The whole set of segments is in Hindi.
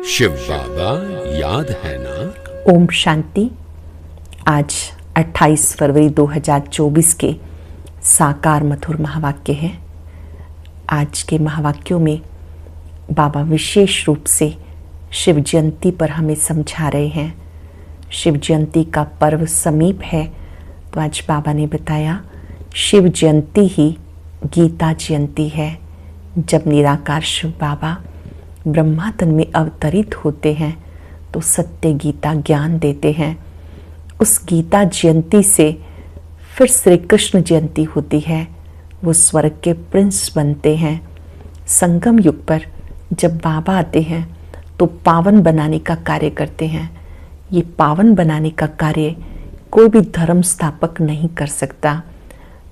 शिव बाबा याद है ना? ओम शांति। आज 28 फरवरी 2024 के साकार मधुर महावाक्य है। आज के महावाक्यों में बाबा विशेष रूप से शिव जयंती पर हमें समझा रहे हैं। शिव जयंती का पर्व समीप है, तो आज बाबा ने बताया शिव जयंती ही गीता जयंती है। जब निराकार शिव बाबा ब्रह्मा तन में अवतरित होते हैं तो सत्य गीता ज्ञान देते हैं। उस गीता जयंती से फिर श्री कृष्ण जयंती होती है, वो स्वर्ग के प्रिंस बनते हैं। संगम युग पर जब बाबा आते हैं तो पावन बनाने का कार्य करते हैं। ये पावन बनाने का कार्य कोई भी धर्म स्थापक नहीं कर सकता।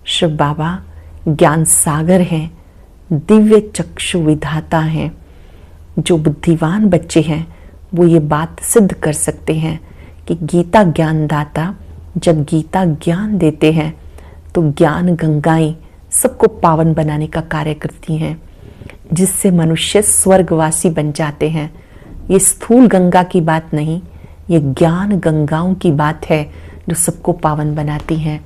शिव बाबा ज्ञान सागर हैं, दिव्य चक्षु विधाता हैं। जो बुद्धिमान बच्चे हैं वो ये बात सिद्ध कर सकते हैं कि गीता ज्ञानदाता जब गीता ज्ञान देते हैं तो ज्ञान गंगाएं सबको पावन बनाने का कार्य करती हैं, जिससे मनुष्य स्वर्गवासी बन जाते हैं। ये स्थूल गंगा की बात नहीं, ये ज्ञान गंगाओं की बात है जो सबको पावन बनाती हैं।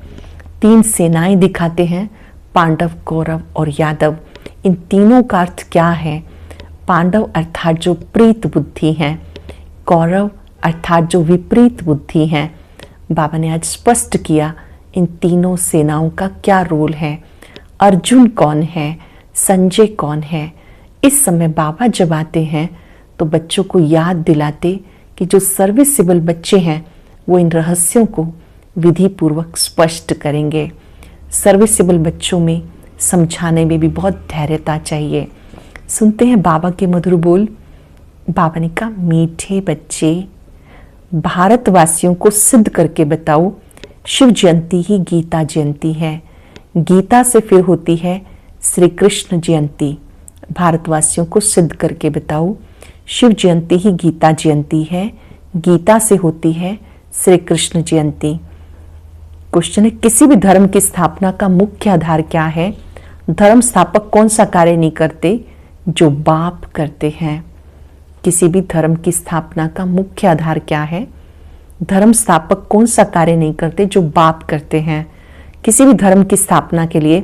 3 सेनाएं दिखाते हैं, पांडव, कौरव और यादव। इन तीनों का अर्थ क्या है? पांडव अर्थात जो प्रीत बुद्धि हैं, कौरव अर्थात जो विपरीत बुद्धि हैं। बाबा ने आज स्पष्ट किया इन तीनों सेनाओं का क्या रोल है। अर्जुन कौन है, संजय कौन है। इस समय बाबा जब आते हैं तो बच्चों को याद दिलाते कि जो सर्विसेबल बच्चे हैं वो इन रहस्यों को विधि पूर्वक स्पष्ट करेंगे। सर्विसेबल बच्चों में समझाने में भी बहुत धैर्यता चाहिए। सुनते हैं बाबा के मधुर बोल। बाबा ने कहा, मीठे बच्चे, भारतवासियों को सिद्ध करके बताओ शिव जयंती ही गीता जयंती है। गीता से फिर होती है श्री कृष्ण जयंती। भारतवासियों को सिद्ध करके बताओ शिव जयंती ही गीता जयंती है। गीता से होती है श्री कृष्ण जयंती। क्वेश्चन है, किसी भी धर्म की स्थापना का मुख्य आधार क्या है? धर्म स्थापक कौन सा कार्य नहीं करते जो बाप करते हैं? किसी भी धर्म की स्थापना का मुख्य आधार क्या है? धर्म स्थापक कौन सा कार्य नहीं करते जो बाप करते हैं? किसी भी धर्म की स्थापना के लिए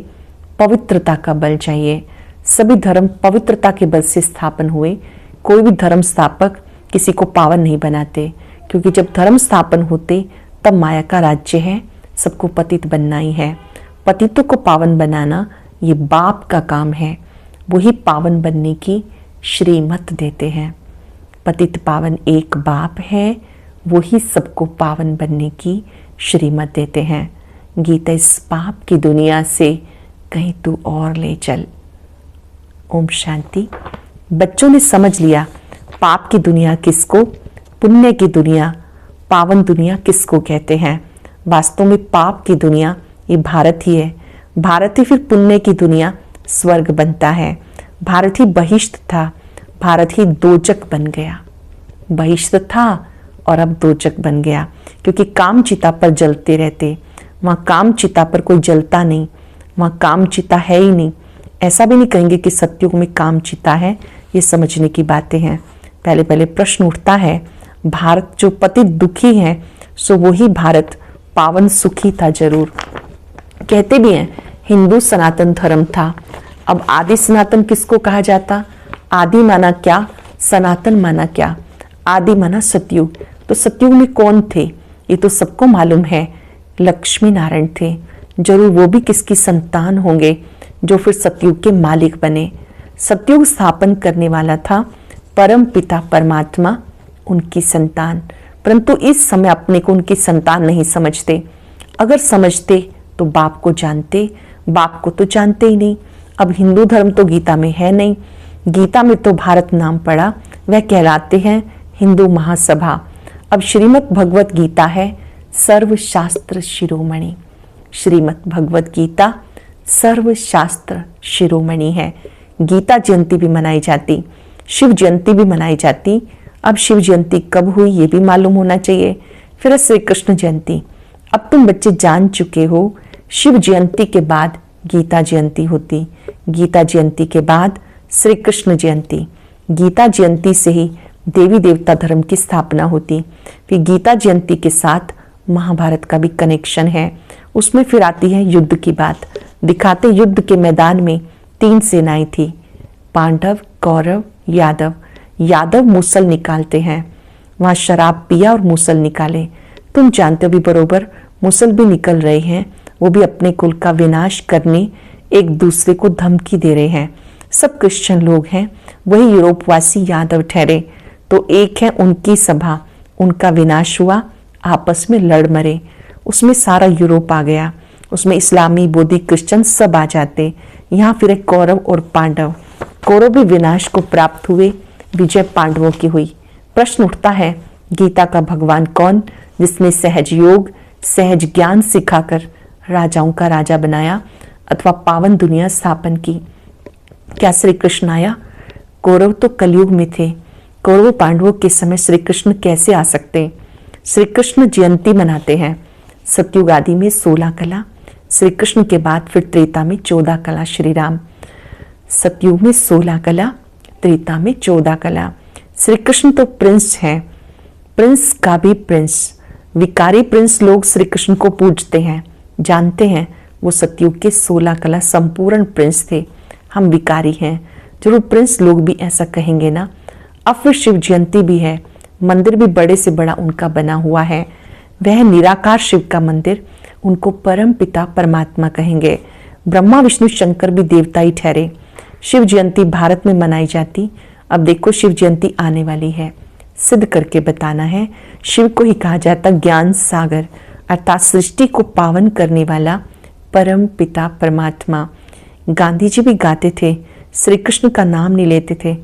पवित्रता का बल चाहिए। सभी धर्म पवित्रता के बल से स्थापन हुए। कोई भी धर्म स्थापक किसी को पावन नहीं बनाते, क्योंकि जब धर्म स्थापन होते तब माया का राज्य है, सबको पतित बनना ही है। पतितों को पावन बनाना ये बाप का काम है। वही पावन बनने की श्रीमत देते हैं। पतित पावन एक बाप है, वही सबको पावन बनने की श्रीमत देते हैं। गीता इस पाप की दुनिया से कहीं तू और ले चल। ओम शांति। बच्चों ने समझ लिया पाप की दुनिया किसको, पुण्य की दुनिया, पावन दुनिया किसको कहते हैं। वास्तव में पाप की दुनिया ये भारत ही है। भारत ही फिर पुण्य की दुनिया स्वर्ग बनता है। भारत ही बहिष्ठ था, भारत ही दोजक बन गया। बहिष्ठ था और अब दोजक बन गया, क्योंकि काम चिता पर जलते रहते। वहाँ काम चिता पर कोई जलता नहीं, वहाँ काम चिता है ही नहीं। ऐसा भी नहीं कहेंगे कि सत्युग में काम चिता है, ये समझने की बातें हैं। पहले पहले प्रश्न उठता है, भारत जो पतित दुखी है सो वही भारत पावन सुखी था जरूर। कहते भी हैं हिंदू सनातन धर्म था। अब आदि सनातन किसको कहा जाता? आदि माना क्या, सनातन माना क्या? आदि माना सतयुग। तो सतयुग में कौन थे ये तो सबको मालूम है, लक्ष्मी नारायण थे। जरूर वो भी किसकी संतान होंगे जो फिर सतयुग के मालिक बने। सतयुग स्थापन करने वाला था परम पिता परमात्मा, उनकी संतान। परंतु इस समय अपने को उनकी संतान नहीं समझते। अगर समझते तो बाप को जानते, बाप को तो जानते ही नहीं। अब हिंदू धर्म तो गीता में है नहीं, गीता में तो भारत नाम पड़ा, वह कहलाते हैं हिंदू महासभा। अब श्रीमद् भगवत गीता है सर्वशास्त्र शिरोमणि। श्रीमद् भगवत गीता सर्वशास्त्र शिरोमणि है। गीता जयंती भी मनाई जाती, शिव जयंती भी मनाई जाती। अब शिव जयंती कब हुई ये भी मालूम होना चाहिए। फिर श्री कृष्ण जयंती। अब तुम बच्चे जान चुके हो शिव जयंती के बाद गीता जयंती होती, गीता जयंती के बाद श्री कृष्ण जयंती। गीता जयंती से ही देवी देवता धर्म की स्थापना होती। फिर गीता जयंती के साथ महाभारत का भी कनेक्शन है। उसमें फिर आती है युद्ध की बात। दिखाते युद्ध के मैदान में 3 सेनाएं थी, पांडव, कौरव, यादव। यादव मूसल निकालते हैं, वहां शराब पिया और मूसल निकाले। तुम जानते हो भी बरोबर, मूसल भी निकल रहे हैं, वो भी अपने कुल का विनाश करने एक दूसरे को धमकी दे रहे हैं। सब क्रिश्चियन लोग हैं, वही यूरोपवासी यादव ठहरे। तो एक है उनकी सभा, उनका विनाश हुआ, आपस में लड़ मरे। उसमें सारा यूरोप आ गया, उसमें इस्लामी, बौद्धिक, क्रिश्चियन सब आ जाते। यहाँ फिर एक कौरव और पांडव। कौरव भी विनाश को प्राप्त हुए, विजय पांडवों की हुई। प्रश्न उठता है, गीता का भगवान कौन, जिसने सहज योग, सहज ज्ञान सिखाकर राजाओं का राजा बनाया अथवा पावन दुनिया स्थापन की? क्या श्री कृष्ण आया? कौरव तो कलयुग में थे, कौरव पांडवों के समय श्री कृष्ण कैसे आ सकते? श्री कृष्ण जयंती मनाते हैं। सतयुग आदि में 16 कला, श्री कृष्ण के बाद फिर त्रेता में 14 कला श्री राम। सतयुग में 16 कला, त्रेता में 14 कला। श्री कृष्ण तो प्रिंस हैं, प्रिंस का भी प्रिंस। विकारी प्रिंस लोग श्री कृष्ण को पूजते हैं, जानते हैं वो सतयुग के 16 कला संपूर्ण प्रिंस थे। हम विकारी हैं, जरूर प्रिंस लोग भी ऐसा कहेंगे ना। अब फिर शिव जयंती भी है, मंदिर भी बड़े से बड़ा उनका बना हुआ है। वह निराकार शिव का मंदिर, उनको परम पिता परमात्मा कहेंगे। ब्रह्मा विष्णु शंकर भी देवता ही ठहरे। शिव जयंती भारत में मनाई जाती। अब देखो शिव जयंती आने वाली है, सिद्ध करके बताना है। शिव को ही कहा जाता ज्ञान सागर, अर्थात सृष्टि को पावन करने वाला परम पिता परमात्मा। गांधी जी भी गाते थे, श्री कृष्ण का नाम नहीं लेते थे।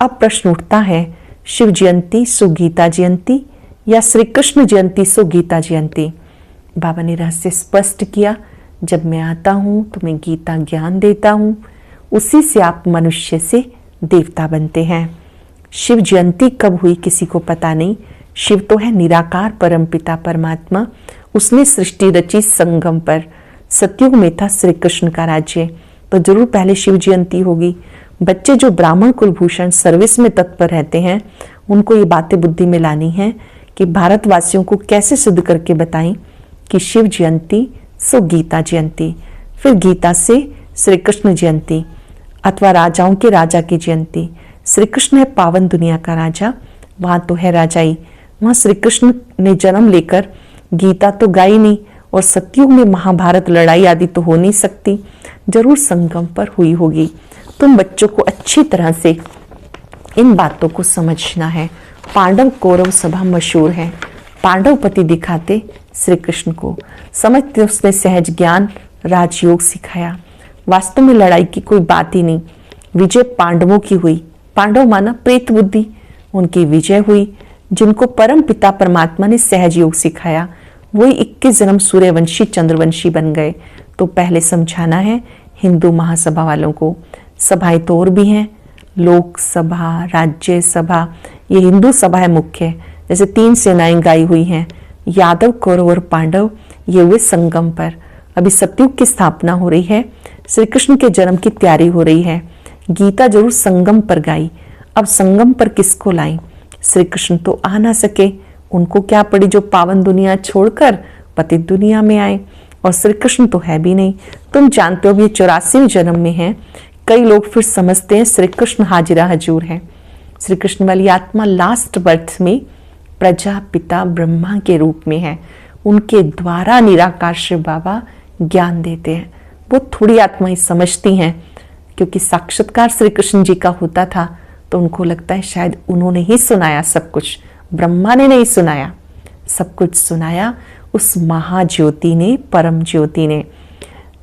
अब प्रश्न उठता है, शिव जयंती सो गीता जयंती या श्री कृष्ण जयंती सो गीता जयंती? बाबा ने रहस्य स्पष्ट किया, जब मैं आता हूं तो मैं गीता ज्ञान देता हूं, उसी से आप मनुष्य से देवता बनते हैं। शिव जयंती कब हुई किसी को पता नहीं। शिव तो है निराकार परम पिता परमात्मा, उसने सृष्टि रची संगम पर। सतयुग में था श्री कृष्ण का राज्य, तो जरूर पहले शिव जयंती होगी। बच्चे जो ब्राह्मण कुलभूषण सर्विस में तत्पर रहते हैं, उनको ये बातें बुद्धि में लानी है कि भारतवासियों को कैसे सिद्ध करके बताएं कि शिव जयंती सो गीता जयंती, फिर गीता से श्री कृष्ण जयंती अथवा राजाओं के राजा की जयंती। श्री कृष्ण है पावन दुनिया का राजा, वहां तो है राजाई। वहां श्री कृष्ण ने जन्म लेकर गीता तो गाई नहीं, और सतयुग में महाभारत लड़ाई आदि तो हो नहीं सकती, जरूर संगम पर हुई होगी। तुम बच्चों को अच्छी तरह से इन बातों को समझना है। पांडव कौरव सभा मशहूर है, पांडवपति दिखाते श्री कृष्ण को, समझते उसने सहज ज्ञान राजयोग सिखाया। वास्तव में लड़ाई की कोई बात ही नहीं, विजय पांडवों की हुई। पांडव माना प्रेत बुद्धि, उनकी विजय हुई। जिनको परम पिता परमात्मा ने सहज योग सिखाया, वही 21 जन्म सूर्यवंशी चंद्रवंशी बन गए। तो पहले समझाना है हिंदू महासभा वालों को। सभाएं तो और भी हैं, लोकसभा, राज्यसभा, ये हिंदू सभा है मुख्य। जैसे 3 सेनाएं गाई हुई हैं, यादव, कौरव और पांडव, ये हुए संगम पर। अभी सतयुग की स्थापना हो रही है, श्री कृष्ण के जन्म की तैयारी हो रही है। गीता जरूर संगम पर गाई। अब संगम पर किसको लाई? श्री कृष्ण तो आ ना सके, उनको क्या पड़ी जो पावन दुनिया छोड़कर पतित दुनिया में आए, और श्री कृष्ण तो है भी नहीं। तुम जानते हो ये 84वें जन्म में है। कई लोग फिर समझते हैं श्री कृष्ण हाजिरा हजूर है। श्री कृष्ण वाली आत्मा लास्ट बर्थ में प्रजापिता ब्रह्मा के रूप में है, उनके द्वारा निराकार शिव बाबा ज्ञान देते हैं। वो थोड़ी आत्माएं समझती हैं, क्योंकि साक्षात्कार श्री कृष्ण जी का होता था, तो उनको लगता है शायद उन्होंने ही सुनाया सब कुछ, ब्रह्मा ने नहीं सुनाया, सब कुछ सुनाया उस महाज्योति ने, परम ज्योति ने।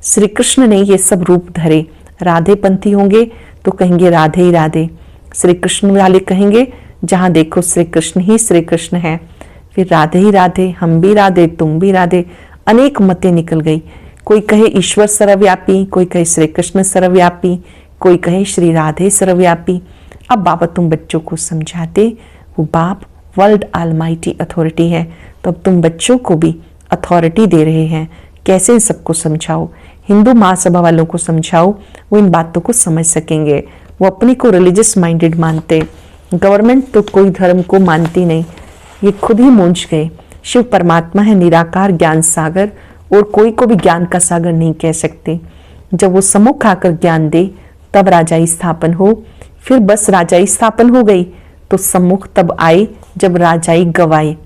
श्री कृष्ण ने ये सब रूप धरे। राधे पंथी होंगे तो कहेंगे राधे ही राधे, श्री कृष्ण वाले कहेंगे जहां देखो श्री कृष्ण ही श्री कृष्ण है। फिर राधे ही राधे, हम भी राधे, तुम भी राधे, अनेक मतें निकल गई। कोई कहे ईश्वर सर्वव्यापी, कोई कहे श्री कृष्ण सर्वव्यापी, कोई कहे श्री राधे सर्वव्यापी। अब बाबा तुम बच्चों को समझाते, वो बाप वर्ल्ड ऑलमाइटी अथॉरिटी है, तो अब तुम बच्चों को भी अथॉरिटी दे रहे हैं। कैसे इन सबको समझाओ? हिंदू महासभा वालों को समझाओ, वो इन बातों को समझ सकेंगे। वो अपने को रिलीजियस माइंडेड मानते, गवर्नमेंट तो कोई धर्म को मानती नहीं, ये खुद ही मूंझ गए। शिव परमात्मा है निराकार ज्ञान सागर, और कोई को भी ज्ञान का सागर नहीं कह सकते। जब वो सम्मुख आकर ज्ञान दे तब राजाई स्थापन हो, फिर बस राजाई स्थापन हो गई तो सम्मुख तब आए जब राजाई गवाए।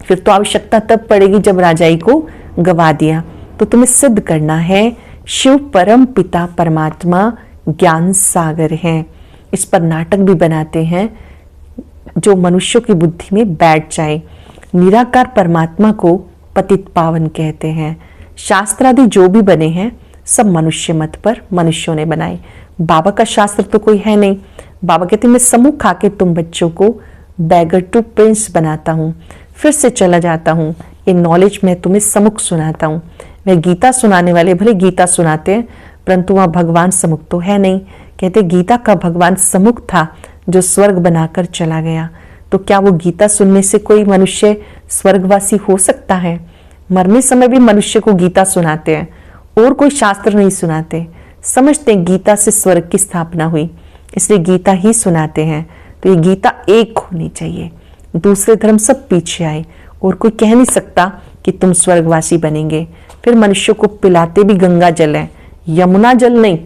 फिर तो आवश्यकता तब पड़ेगी जब राजाई को गवा दिया। तो तुम्हें सिद्ध करना है शिव परम पिता परमात्मा ज्ञान सागर है। इस पर नाटक भी बनाते हैं जो मनुष्यों की बुद्धि में बैठ जाए। निराकार परमात्मा को पतित पावन कहते हैं। शास्त्र आदि जो भी बने हैं सब मनुष्य मत पर मनुष्यों ने बनाए। बाबा का शास्त्र तो कोई है नहीं। बाबा कहते मैं सम्मुख आके तुम बच्चों को बैगर टू प्रिंस बनाता हूँ, फिर से चला जाता हूँ। ये नॉलेज मैं तुम्हें सम्मुख सुनाता हूँ। वह गीता सुनाने वाले भले गीता सुनाते हैं, परंतु वहाँ भगवान सम्मुख तो है नहीं। कहते गीता का भगवान सम्मुख था जो स्वर्ग बनाकर चला गया। तो क्या वो गीता सुनने से कोई मनुष्य स्वर्गवासी हो सकता है? मरने समय भी मनुष्य को गीता सुनाते हैं और कोई शास्त्र नहीं सुनाते। समझते हैं गीता से स्वर्ग की स्थापना हुई, इसलिए गीता ही सुनाते हैं। तो ये गीता एक होनी चाहिए, दूसरे धर्म सब पीछे आए और कोई कह नहीं सकता कि तुम स्वर्गवासी बनेंगे। फिर मनुष्य को पिलाते भी गंगा जल है, यमुना जल नहीं,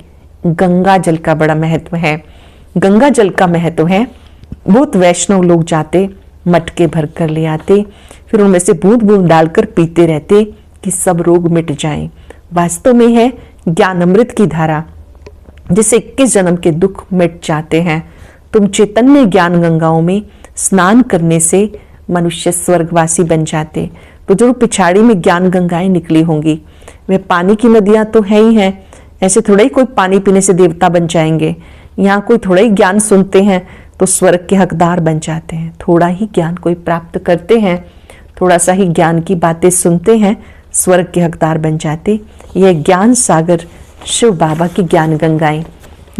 गंगा जल का बड़ा महत्व है। गंगा जल का महत्व है। बहुत वैष्णव लोग जाते मटके भर कर ले आते, फिर उनमें से बूंद बूंद डालकर पीते रहते कि सब रोग मिट जाएं। वास्तव में है ज्ञान अमृत की धारा, जिससे 21 जन्म के दुख मिट जाते हैं। तुम चैतन्य ज्ञान गंगाओं में स्नान करने से मनुष्य स्वर्गवासी बन जाते। तो जो पिछाड़ी में ज्ञान गंगाएं निकली होंगी, वे पानी की नदियां तो है ही हैं। ऐसे थोड़ा ही कोई पानी पीने से देवता बन जाएंगे। यहाँ कोई थोड़ा ही ज्ञान सुनते हैं तो स्वर्ग के हकदार बन जाते हैं। थोड़ा ही ज्ञान कोई प्राप्त करते हैं, थोड़ा सा ही ज्ञान की बातें सुनते हैं, स्वर्ग के हकदार बन जाते। यह ज्ञान सागर शिव बाबा की ज्ञान गंगाएं।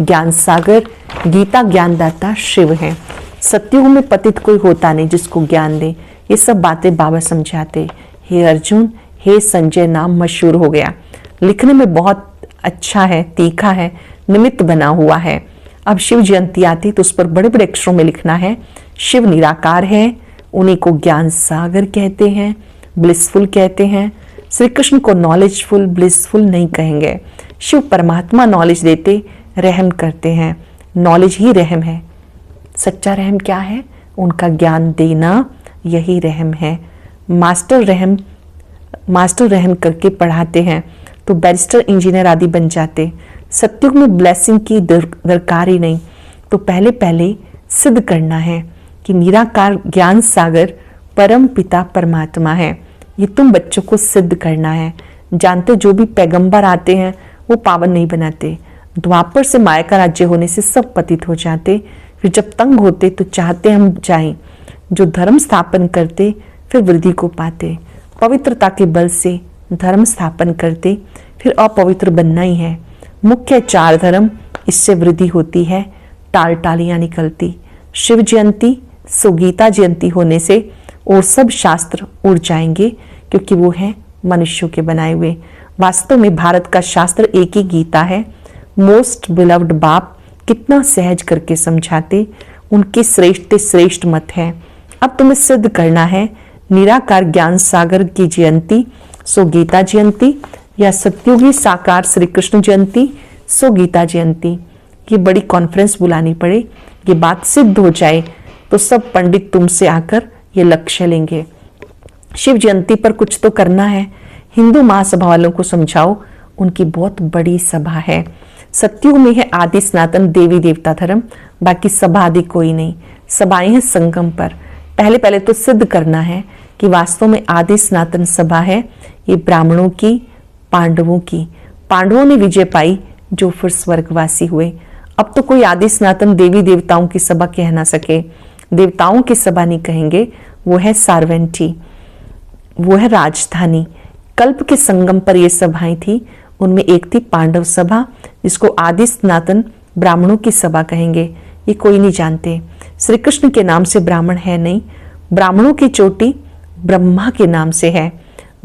ज्ञान सागर गीता ज्ञानदाता शिव है। सतयुग में पतित कोई होता नहीं जिसको ज्ञान दे। ये सब बातें बाबा समझाते। हे अर्जुन, हे संजय नाम मशहूर हो गया। लिखने में बहुत अच्छा है, तीखा है, निमित्त बना हुआ है। अब शिव जयंती आती तो उस पर बड़े बड़े अक्षरों में लिखना है शिव निराकार है, उन्हीं को ज्ञान सागर कहते हैं, ब्लिसफुल कहते हैं। श्री कृष्ण को नॉलेजफुल ब्लिसफुल नहीं कहेंगे। शिव परमात्मा नॉलेज देते, रहम करते हैं। नॉलेज ही रहम है। सच्चा रहम क्या है? उनका ज्ञान देना, यही रहम है। मास्टर रहम करके पढ़ाते हैं तो बैरिस्टर इंजीनियर आदि बन जाते। सत्युग में ब्लेसिंग की दरकार ही नहीं। तो पहले पहले सिद्ध करना है कि निराकार ज्ञान सागर परम पिता परमात्मा है। ये तुम बच्चों को सिद्ध करना है। जानते जो भी पैगंबर आते हैं वो पावन नहीं बनाते। द्वापर से माया का राज्य होने से सब पतित हो जाते। फिर जब तंग होते तो चाहते हम जाएं। जो धर्म स्थापन करते फिर वृद्धि को पाते। पवित्रता के बल से धर्म स्थापन करते, फिर अपवित्र बनना ही है। मुख्य 4 धर्म, इससे वृद्धि होती है, टाल टालियां निकलती। शिव जयंती सो गीता जयंती होने से और सब शास्त्र उड़ जाएंगे, क्योंकि वो है मनुष्यों के बनाए हुए। वास्तव में भारत का शास्त्र एक ही गीता है। मोस्ट बिलव्ड बाप कितना सहज करके समझाते, उनके श्रेष्ठ श्रेष्ठ मत है। अब तुम्हें सिद्ध करना है निराकार ज्ञान सागर की जयंती सो गीता जयंती, या सत्युगी साकार श्री कृष्ण जयंती सो गीता जयंती। ये बड़ी कॉन्फ्रेंस बुलानी पड़े, ये बात सिद्ध हो जाए तो सब पंडित तुमसे आकर ये लक्ष्य लेंगे। शिव जयंती पर कुछ तो करना है। हिंदू महासभा वालों को समझाओ, उनकी बहुत बड़ी सभा है। सत्युग में है आदि सनातन देवी देवता धर्म, बाकी सभा आदि कोई नहीं। सभाएं हैं संगम पर। पहले पहले तो सिद्ध करना है कि वास्तव में आदि सनातन सभा है। ये ब्राह्मणों की, पांडवों की। पांडवों ने विजय पाई जो फिर स्वर्गवासी हुए। अब तो कोई आदि सनातन देवी देवताओं की सभा कह ना सके। देवताओं की सभा नहीं कहेंगे, वो है सार्वेंटी, वो है राजधानी। कल्प के संगम पर ये सभाएं थी। उनमें एक थी पांडव सभा, जिसको आदि सनातन ब्राह्मणों की सभा कहेंगे। ये कोई नहीं जानते। श्री कृष्ण के नाम से ब्राह्मण है नहीं। ब्राह्मणों की चोटी ब्रह्मा के नाम से है।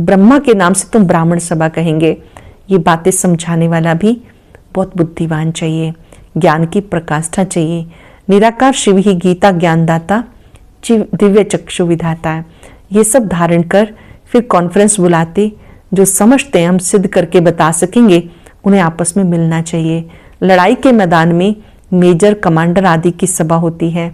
ब्रह्मा के नाम से तुम ब्राह्मण सभा कहेंगे। ये बातें समझाने वाला भी बहुत बुद्धिमान चाहिए, ज्ञान की प्रकाष्ठा चाहिए। निराकार शिव ही गीता ज्ञानदाता, दिव्य चक्षु विधाता है। ये सब धारण कर फिर कॉन्फ्रेंस बुलाते, जो समझते हैं हम सिद्ध करके बता सकेंगे, उन्हें आपस में मिलना चाहिए। लड़ाई के मैदान में मेजर, कमांडर आदि की सभा होती है।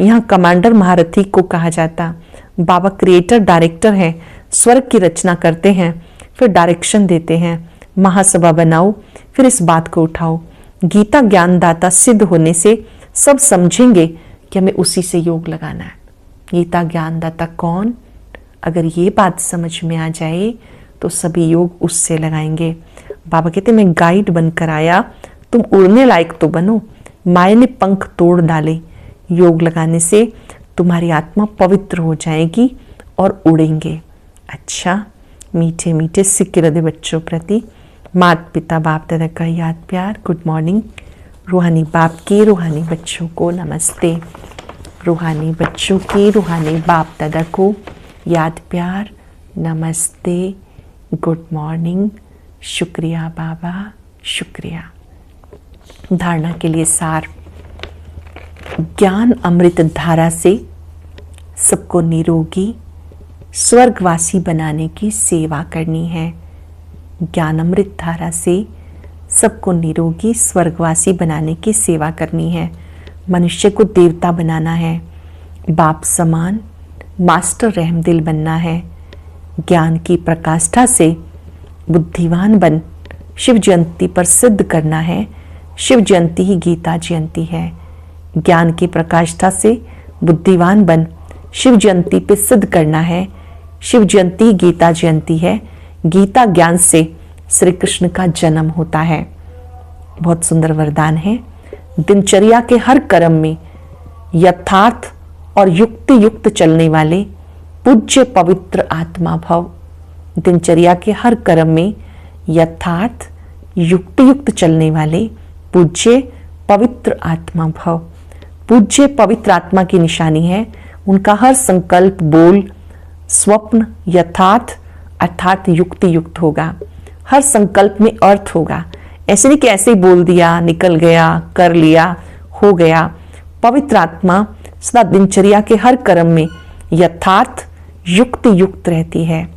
यहाँ कमांडर महारथी को कहा जाता। बाबा क्रिएटर डायरेक्टर है, स्वर्ग की रचना करते हैं, फिर डायरेक्शन देते हैं। महासभा बनाओ, फिर इस बात को उठाओ। गीता ज्ञानदाता सिद्ध होने से सब समझेंगे कि हमें उसी से योग लगाना है। गीता ज्ञानदाता कौन? अगर ये बात समझ में आ जाए तो सभी योग उससे लगाएंगे। बाबा कहते मैं गाइड बनकर आया, तुम उड़ने लायक तो बनो। माया ने पंख तोड़ डाले, योग लगाने से तुम्हारी आत्मा पवित्र हो जाएगी और उड़ेंगे। अच्छा, मीठे मीठे सिक्के हृदय बच्चों प्रति माता पिता बाप दादा का याद प्यार। Good morning. रूहानी बाप के रूहानी बच्चों को नमस्ते। रूहानी बच्चों के रूहानी बाप दादा को याद प्यार, नमस्ते, गुड मॉर्निंग, शुक्रिया बाबा, शुक्रिया। धारणा के लिए सार। ज्ञान अमृत धारा से सबको निरोगी स्वर्गवासी बनाने की सेवा करनी है। ज्ञान अमृत धारा से सबको निरोगी स्वर्गवासी बनाने की सेवा करनी है। मनुष्य को देवता बनाना है, बाप समान मास्टर रहमदिल बनना है। ज्ञान की प्रकाष्ठा से बुद्धिवान बन शिव जयंती पर सिद्ध करना है। शिव जयंती ही गीता जयंती है। ज्ञान की प्रकाष्ठा से बुद्धिवान बन शिव जयंती पे सिद्ध करना है। शिव जयंती गीता जयंती है। गीता ज्ञान से श्री कृष्ण का जन्म होता है। बहुत सुंदर वरदान है। दिनचर्या के हर कर्म में यथार्थ और युक्ति युक्त चलने वाले पूज्य पवित्र आत्मा भव। दिनचर्या के हर कर्म में यथार्थ युक्ति युक्त चलने वाले पूज्य पवित्र आत्मा भव। पूज्य पवित्र आत्मा की निशानी है उनका हर संकल्प, बोल, स्वप्न यथार्थ अर्थात युक्ति युक्त होगा। हर संकल्प में अर्थ होगा। ऐसे नहीं कि ऐसे ही बोल दिया, निकल गया, कर लिया, हो गया। पवित्र आत्मा सदा दिनचर्या के हर कर्म में यथार्थ युक्ति युक्त रहती है।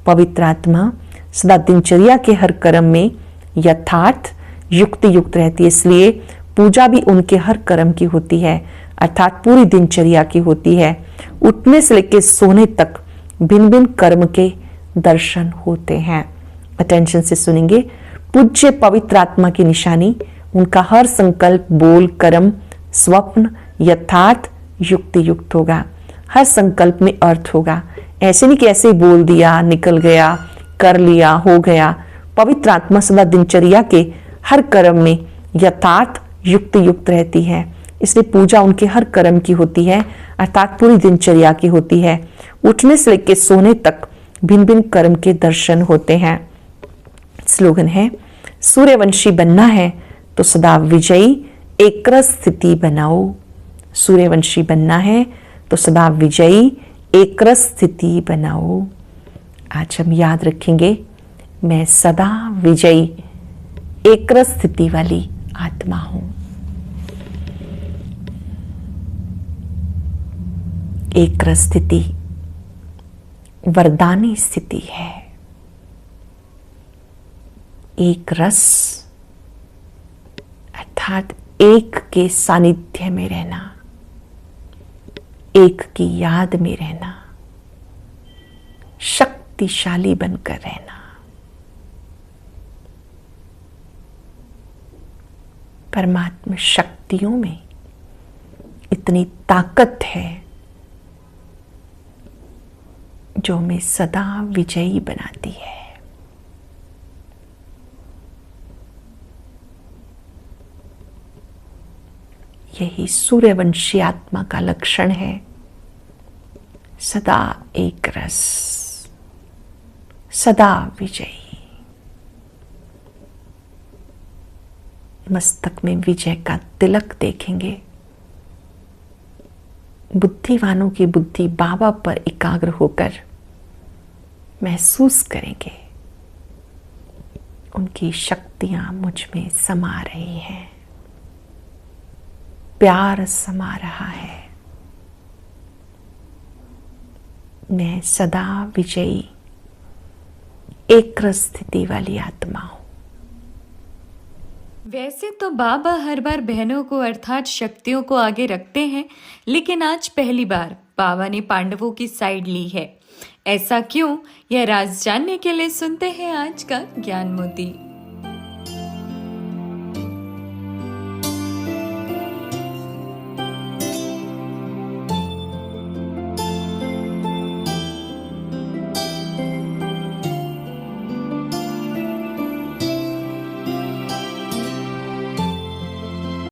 पवित्र आत्मा सदा दिनचर्या के हर कर्म में यथार्थ युक्ति युक्त रहती है। इसलिए पूजा भी उनके हर कर्म की होती है, अर्थात पूरी दिनचर्या की होती है। उठने से लेकर सोने तक भिन्न भिन्न कर्म के दर्शन होते हैं। अटेंशन से सुनेंगे। पूज्य पवित्र आत्मा की निशानी उनका हर संकल्प, बोल, कर्म, स्वप्न यथार्थ युक्ति युक्त होगा। हर संकल्प में अर्थ होगा। ऐसे नहीं कि ऐसे ही बोल दिया, निकल गया, कर लिया, हो गया। पवित्र आत्मा सदा दिनचर्या के हर कर्म में यथार्थ युक्ति युक्त रहती है। इसलिए पूजा उनके हर कर्म की होती है, अर्थात पूरी दिनचर्या की होती है। उठने से लेकर सोने तक भिन्न भिन्न कर्म के दर्शन होते हैं। स्लोगन है, सूर्यवंशी बनना है तो सदा विजयी एकरस स्थिति बनाओ। सूर्यवंशी बनना है तो सदा विजयी एकरस स्थिति बनाओ। आज हम याद रखेंगे, मैं सदा विजयी एकरस स्थिति वाली आत्मा हूं। एकरस स्थिति वरदानी स्थिति है। एक रस अर्थात एक के सानिध्य में रहना, एक की याद में रहना, शक्तिशाली बनकर रहना। परमात्मा शक्तियों में इतनी ताकत है जो हमें सदा विजयी बनाती है। यही सूर्यवंशी आत्मा का लक्षण है। सदा एक रस, सदा विजयी। मस्तक में विजय का तिलक देखेंगे। बुद्धिवानों की बुद्धि बाबा पर एकाग्र होकर महसूस करेंगे उनकी शक्तियां मुझ में समा रही हैं। प्यार समा रहा है। मैं सदा विजयी एकाग्र स्थिति वाली आत्मा हूं। वैसे तो बाबा हर बार बहनों को अर्थात शक्तियों को आगे रखते हैं, लेकिन आज पहली बार बाबा ने पांडवों की साइड ली है। ऐसा क्यों, यह राज जानने के लिए सुनते हैं आज का ज्ञान मोती।